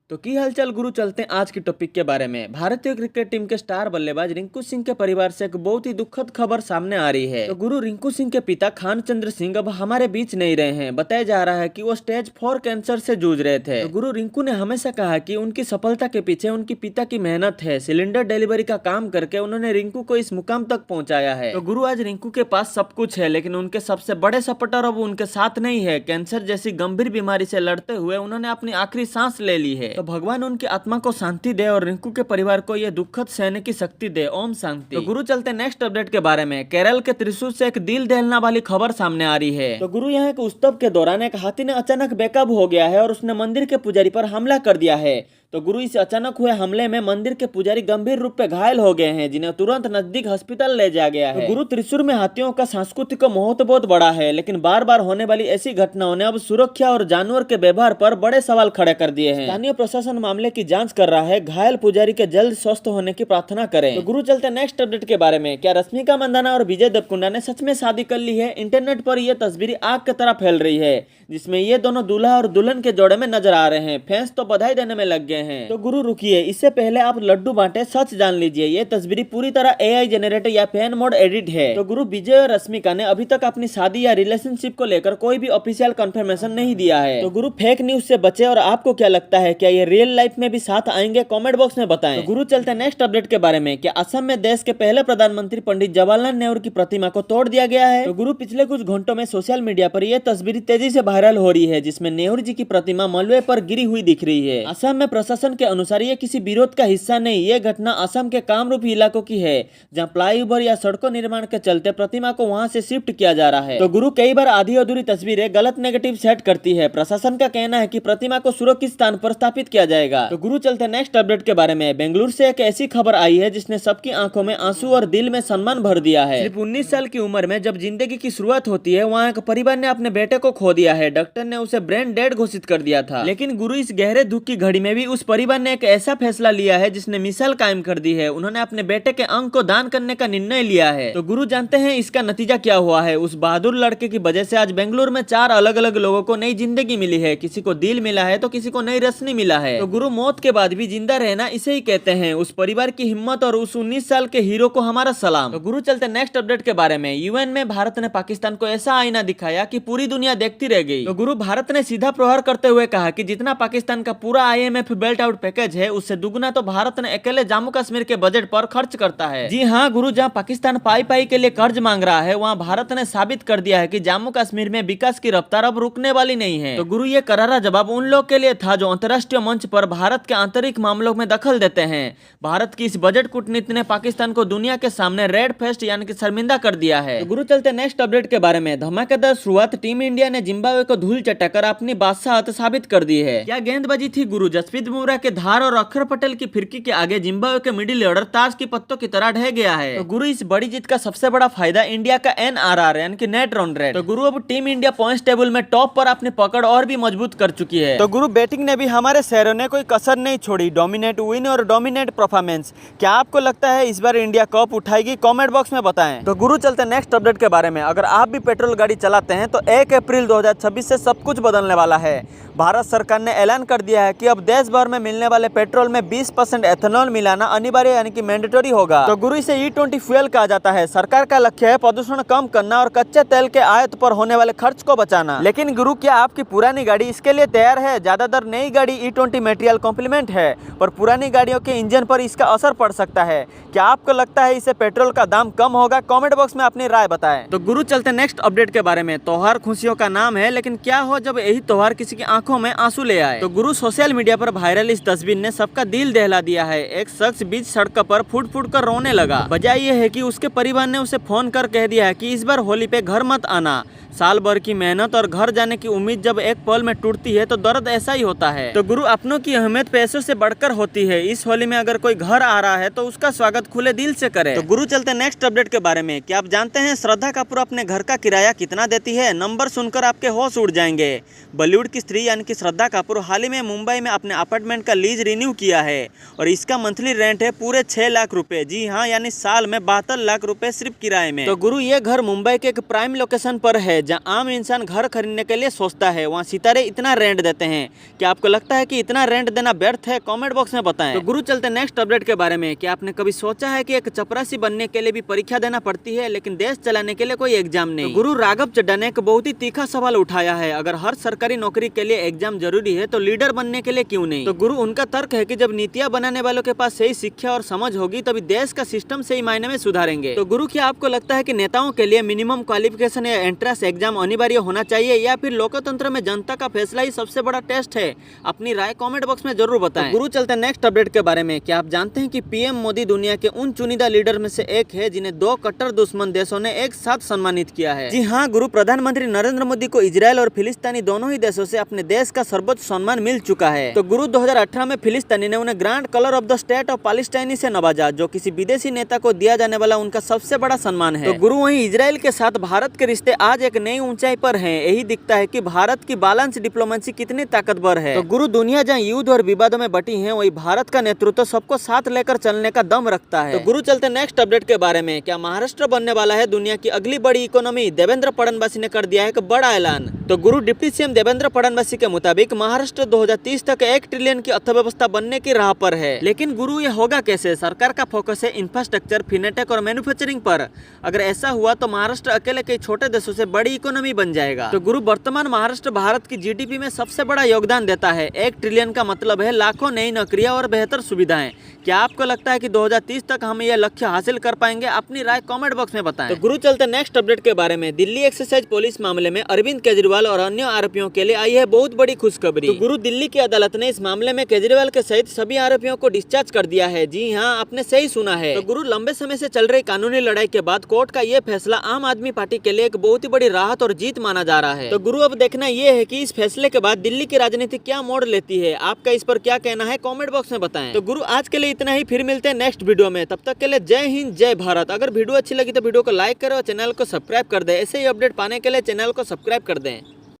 तो की हालचाल गुरु, चलते हैं आज के टॉपिक के बारे में। भारतीय क्रिकेट टीम के स्टार बल्लेबाज रिंकू सिंह के परिवार से एक बहुत ही दुखद खबर सामने आ रही है। तो गुरु, रिंकू सिंह के पिता खान चंद्र सिंह अब हमारे बीच नहीं रहे हैं। बताया जा रहा है कि वो स्टेज 4 कैंसर से जूझ रहे थे। तो गुरु, रिंकू ने हमेशा कहा कि उनकी सफलता के पीछे उनकी पिता की मेहनत है। सिलेंडर डिलीवरी का काम करके उन्होंने रिंकू को इस मुकाम तक पहुंचाया है। तो गुरु, आज रिंकू के पास सब कुछ है, लेकिन उनके सबसे बड़े सपोर्टर अब उनके साथ नहीं है। कैंसर जैसी गंभीर बीमारी से लड़ते हुए उन्होंने अपनी आखिरी सांस ले ली है। तो भगवान उनकी आत्मा को शांति दे और रिंकू के परिवार को यह दुखद सहने की शक्ति दे। ओम शांति। तो गुरु, चलते नेक्स्ट अपडेट के बारे में। केरल के त्रिशूर से एक दिल दहलने वाली खबर सामने आ रही है। तो गुरु, यहाँ एक उत्सव के दौरान एक हाथी ने अचानक बेकाबू हो गया है और उसने मंदिर के पुजारी पर हमला कर दिया है। तो गुरु, इस अचानक हुए हमले में मंदिर के पुजारी गंभीर रूप से घायल हो गए हैं, जिन्हें तुरंत नजदीक अस्पताल ले जाया गया है। तो गुरु, त्रिशूर में हाथियों का सांस्कृतिक महत्व बहुत बड़ा है, लेकिन बार बार होने वाली ऐसी घटनाओं ने अब सुरक्षा और जानवर के व्यवहार पर बड़े सवाल खड़े कर दिए हैं। स्थानीय प्रशासन मामले की जांच कर रहा है। घायल पुजारी के जल्द स्वस्थ होने की प्रार्थना करें। तो गुरु, चलते नेक्स्ट अपडेट के बारे में। क्या रश्मिका मंदाना और विजय देवरकोंडा ने सच में शादी कर ली है? इंटरनेट पर यह तस्वीर आग की तरह फैल रही है, जिसमें ये दोनों दूल्हा और दुल्हन के जोड़े में नजर आ रहे हैं। फैंस तो बधाई देने में लग गए हैं। तो गुरु रुकिए, इससे पहले आप लड्डू बांटे, सच जान लीजिए ये तस्वीर पूरी तरह एआई जनरेटेड या फैन मोड एडिट है। तो गुरु, विजय और रश्मिका ने अभी तक अपनी शादी या रिलेशनशिप को लेकर कोई भी ऑफिशियल कंफर्मेशन नहीं दिया है। तो गुरु, फेक न्यूज से बचे। और आपको क्या लगता है, क्या ये रियल लाइफ में भी साथ आएंगे? कमेंट बॉक्स में बताएं। तो गुरु, चलते नेक्स्ट अपडेट के बारे में। क्या असम में देश के पहले प्रधानमंत्री पंडित जवाहरलाल नेहरू की प्रतिमा को तोड़ दिया गया है? तो गुरु, पिछले कुछ घंटों में सोशल मीडिया पर यह तस्वीर तेजी से वायरल हो रही है, जिसमें नेहरू जी की प्रतिमा मलबे पर गिरी हुई दिख रही है। असम में प्रशासन के अनुसार ये किसी विरोध का हिस्सा नहीं। ये घटना असम के कामरूप इलाकों की है, जहां फ्लाईओवर या सड़कों निर्माण के चलते प्रतिमा को वहां से शिफ्ट किया जा रहा है। तो गुरु, कई बार आधी अधूरी तस्वीरें गलत नेगेटिव सेट करती है। प्रशासन का कहना है कि प्रतिमा को सुरक्षित स्थान पर स्थापित किया जाएगा। तो गुरु, चलते नेक्स्ट अपडेट के बारे में। बेंगलुरु से एक ऐसी खबर आई है जिसने सबकी आंखों में आंसू और दिल में सम्मान भर दिया है। सिर्फ 19 साल की उम्र में जब जिंदगी की शुरुआत होती है, वहाँ एक परिवार ने अपने बेटे को खो दिया है। डॉक्टर ने उसे ब्रेन डेड घोषित कर दिया था। लेकिन गुरु, इस गहरे दुख की घड़ी में भी उस परिवार ने एक ऐसा फैसला लिया है जिसने मिसाल कायम कर दी है। उन्होंने अपने बेटे के अंग को दान करने का निर्णय लिया है। तो गुरु, जानते हैं इसका नतीजा क्या हुआ है? उस बहादुर लड़के की वजह से आज बेंगलुरु में 4 अलग अलग लोगों को नई जिंदगी मिली है। किसी को दिल मिला है तो किसी को नई रोशनी मिला है। तो गुरु, मौत के बाद भी जिंदा रहना इसे ही कहते हैं। उस परिवार की हिम्मत और उस 19 साल के हीरो को हमारा सलाम। तो गुरु, चलते नेक्स्ट अपडेट के बारे में। यूएन में भारत ने पाकिस्तान को ऐसा आईना दिखाया कि पूरी दुनिया देखती रह गई। तो गुरु, भारत ने सीधा प्रहार करते हुए कहा कि जितना पाकिस्तान का पूरा आईएमएफ बेल्ट आउट पैकेज है, उससे दुगना तो भारत ने अकेले जम्मू कश्मीर के बजट पर खर्च करता है। जी हाँ गुरु, जहाँ पाकिस्तान पाई पाई के लिए कर्ज मांग रहा है, वहाँ भारत ने साबित कर दिया है कि जम्मू कश्मीर में विकास की रफ्तार अब रुकने वाली नहीं है। तो गुरु, ये करारा जवाब उन लोग के लिए था जो अंतर्राष्ट्रीय मंच पर भारत के आंतरिक मामलों में दखल देते हैं। भारत की इस बजट कूटनीति ने पाकिस्तान को दुनिया के सामने रेड फेस्ट यानी कि शर्मिंदा कर दिया है। तो गुरु, चलते नेक्स्ट अपडेट के बारे में। धमाकेदार शुरुआत। टीम इंडिया ने जिम्बाब्वे को धूल चटाकर अपनी बादशाहत साबित कर दी है। क्या गेंदबाजी थी गुरु। जसप्रीत बुमराह के धार और अक्षर पटेल की फिरकी के आगे जिम्बाब्वे के मिडिल ऑर्डर ताश की पत्तों की तरह ढह गया है। तो गुरु, इस बड़ी जीत का सबसे बड़ा फायदा इंडिया का एनआरआर यानी कि नेट रन रेट। तो गुरु, अब टीम इंडिया पॉइंट्स टेबल में टॉप पर अपनी पकड़ और भी मजबूत कर चुकी है। तो गुरु, बैटिंग ने भी हमारे शहरों ने कोई कसर नहीं छोड़ी। डोमिनेट विन और डोमिनेट परफॉर्मेंस। क्या आपको लगता है इस बार इंडिया कप उठाएगी? कमेंट बॉक्स में बताएं। तो गुरु, चलते नेक्स्ट अपडेट के बारे में। अगर आप भी पेट्रोल गाड़ी चलाते हैं तो 1 अप्रैल 2026 से सब कुछ बदलने वाला है। भारत सरकार ने ऐलान कर दिया है कि अब देश भर में मिलने वाले पेट्रोल में 20% एथेनॉल मिलाना अनिवार्य यानी कि मैंडेटरी होगा। तो गुरु, इसे E20 फ्यूल कहा जाता है। सरकार का लक्ष्य है प्रदूषण कम करना और कच्चे तेल के आयात पर होने वाले खर्च को बचाना। लेकिन गुरु, क्या आपकी पुरानी गाड़ी इसके लिए तैयार है? ज्यादातर नई गाड़ी E20 मटेरियल कॉम्प्लीमेंट है, पर पुरानी गाड़ियों के इंजन पर इसका असर पड़ सकता है। क्या आपको लगता है इससे पेट्रोल का दाम कम होगा? कमेंट बॉक्स में अपनी राय बताएं। तो गुरु, चलते नेक्स्ट अपडेट के बारे में। त्योहार खुशियों का नाम है, लेकिन क्या हो जब यही त्योहार किसी की आंखों में आंसू ले आए? तो गुरु, सोशल मीडिया पर वायरल इस तस्वीर ने सबका दिल दहला दिया है। एक शख्स बीच सड़क पर फुट फुट कर रोने लगा। वजह यह है कि उसके परिवार ने उसे फोन कर कह दिया है कि इस बार होली पे घर मत आना। साल भर की मेहनत और घर जाने की उम्मीद जब एक पल में टूटती है तो दर्द ऐसा ही होता है। तो गुरु, अपनों की अहमियत पैसों से बढ़कर होती है। इस होली में अगर कोई घर आ रहा है तो उसका स्वागत खुले दिल से करे। तो गुरु, चलते नेक्स्ट अपडेट के बारे में। क्या आप जानते हैं श्रद्धा कपूर अपने घर का किराया कितना देती है? नंबर सुनकर आपके होश उड़ जाएंगे। बॉलीवुड की स्त्री यानी कि श्रद्धा कपूर हाल ही में मुंबई में अपने अपार्टमेंट अपार्टमेंट का लीज रिन्यू किया है और इसका मंथली रेंट है पूरे 6 लाख रुपए। जी हाँ, यानी साल में 72 लाख रुपए सिर्फ किराए में। तो गुरु ये घर मुंबई के एक प्राइम लोकेशन पर है जहाँ आम इंसान घर खरीदने के लिए सोचता है। वहाँ सितारे इतना रेंट देते हैं। क्या आपको लगता है कि इतना रेंट देना व्यर्थ है? कमेंट बॉक्स में बताएं। तो गुरु चलते नेक्स्ट अपडेट के बारे में। क्या आपने कभी सोचा है कि एक चपरासी बनने के लिए भी परीक्षा देना पड़ती है, लेकिन देश चलाने के लिए कोई एग्जाम नहीं? तो गुरु राघव चड्ढा ने एक बहुत ही तीखा सवाल उठाया है। अगर हर सरकारी नौकरी के लिए एग्जाम जरूरी है तो लीडर बनने के लिए क्यों नहीं? तो गुरु उनका तर्क है कि जब नीतियां बनाने वालों के पास सही शिक्षा और समझ होगी तभी देश का सिस्टम सही मायने में सुधारेंगे। तो गुरु, क्या आपको लगता है कि नेताओं के लिए मिनिमम क्वालिफिकेशन या एंट्रेंस एग्जाम अनिवार्य होना चाहिए या फिर लोकतंत्र में जनता का फैसला ही सबसे बड़ा टेस्ट है? अपनी राय कमेंट बॉक्स में जरूर बताएं। तो गुरु चलते हैं नेक्स्ट अपडेट के बारे में। क्या आप जानते हैं कि पीएम मोदी दुनिया के उन चुनिंदा लीडर में से एक है जिन्हें 2 कट्टर दुश्मन देशों ने एक साथ सम्मानित किया है? जी हाँ गुरु, प्रधानमंत्री नरेंद्र मोदी को इजरायल और फिलिस्तीनी दोनों ही देशों से अपने देश का सर्वोच्च सम्मान मिल चुका है। तो गुरु 2018 में फिलिस्तीनी ने उन्हें grand colour of the state of Palestine से नवाजा, जो किसी विदेशी नेता को दिया जाने वाला उनका सबसे बड़ा सम्मान है। तो गुरु वहीं इजरायल के साथ भारत के रिश्ते आज एक नई ऊंचाई पर हैं। यही दिखता है कि भारत की बैलेंस डिप्लोमेसी कितनी ताकतवर है। तो गुरु, दुनिया जहाँ युद्ध और विवादों में बटी है वही भारत का नेतृत्व सबको साथ लेकर चलने का दम रखता है। तो गुरु चलते नेक्स्ट अपडेट के बारे में। क्या महाराष्ट्र बनने वाला है दुनिया की अगली बड़ी इकोनॉमी? देवेंद्र फडणवीस ने कर दिया है एक बड़ा ऐलान। तो गुरु, डिप्टी सीएम देवेंद्र फडणवीस के मुताबिक महाराष्ट्र 2030 तक 1 ट्रिलियन की अर्थव्यवस्था बनने की राह पर है। लेकिन गुरु ये होगा कैसे? सरकार का फोकस है इंफ्रास्ट्रक्चर, फिनेटेक और मैन्युफैक्चरिंग पर। अगर ऐसा हुआ तो महाराष्ट्र अकेले कई छोटे देशों से बड़ी इकोनॉमी बन जाएगा। तो गुरु, वर्तमान महाराष्ट्र भारत की जीडीपी में सबसे बड़ा योगदान देता है। 1 ट्रिलियन का मतलब है लाखों नई नौकरियां और बेहतर सुविधाएं। क्या आपको लगता है कि 2030 तक हम यह लक्ष्य हासिल कर पाएंगे? अपनी राय कमेंट बॉक्स में बताएं। तो गुरु चलते नेक्स्ट अपडेट के बारे में। दिल्ली एक्साइज पुलिस मामले में अरविंद केजरीवाल और अन्य आरोपियों के लिए आई है बहुत बड़ी खुशखबरी। तो गुरु, दिल्ली की अदालत ने इस मामले में केजरीवाल के सहित सभी आरोपियों को डिस्चार्ज कर दिया है। जी हाँ, आपने सही सुना है। तो गुरु, लंबे समय से चल रही कानूनी लड़ाई के बाद कोर्ट का यह फैसला आम आदमी पार्टी के लिए एक बहुत ही बड़ी राहत और जीत माना जा रहा है। तो गुरु, अब देखना यह है कि इस फैसले के बाद दिल्ली की राजनीति क्या मोड़ लेती है। आपका इस पर क्या कहना है? कमेंट बॉक्स में बताएं। तो गुरु, आज के लिए इतना ही। फिर मिलते हैं नेक्स्ट वीडियो में। तब तक के लिए जय हिंद, जय भारत। अगर वीडियो अच्छी लगी तो वीडियो को लाइक करें और चैनल को सब्सक्राइब कर दें। ऐसे ही अपडेट पाने के लिए चैनल को सब्सक्राइब कर दें।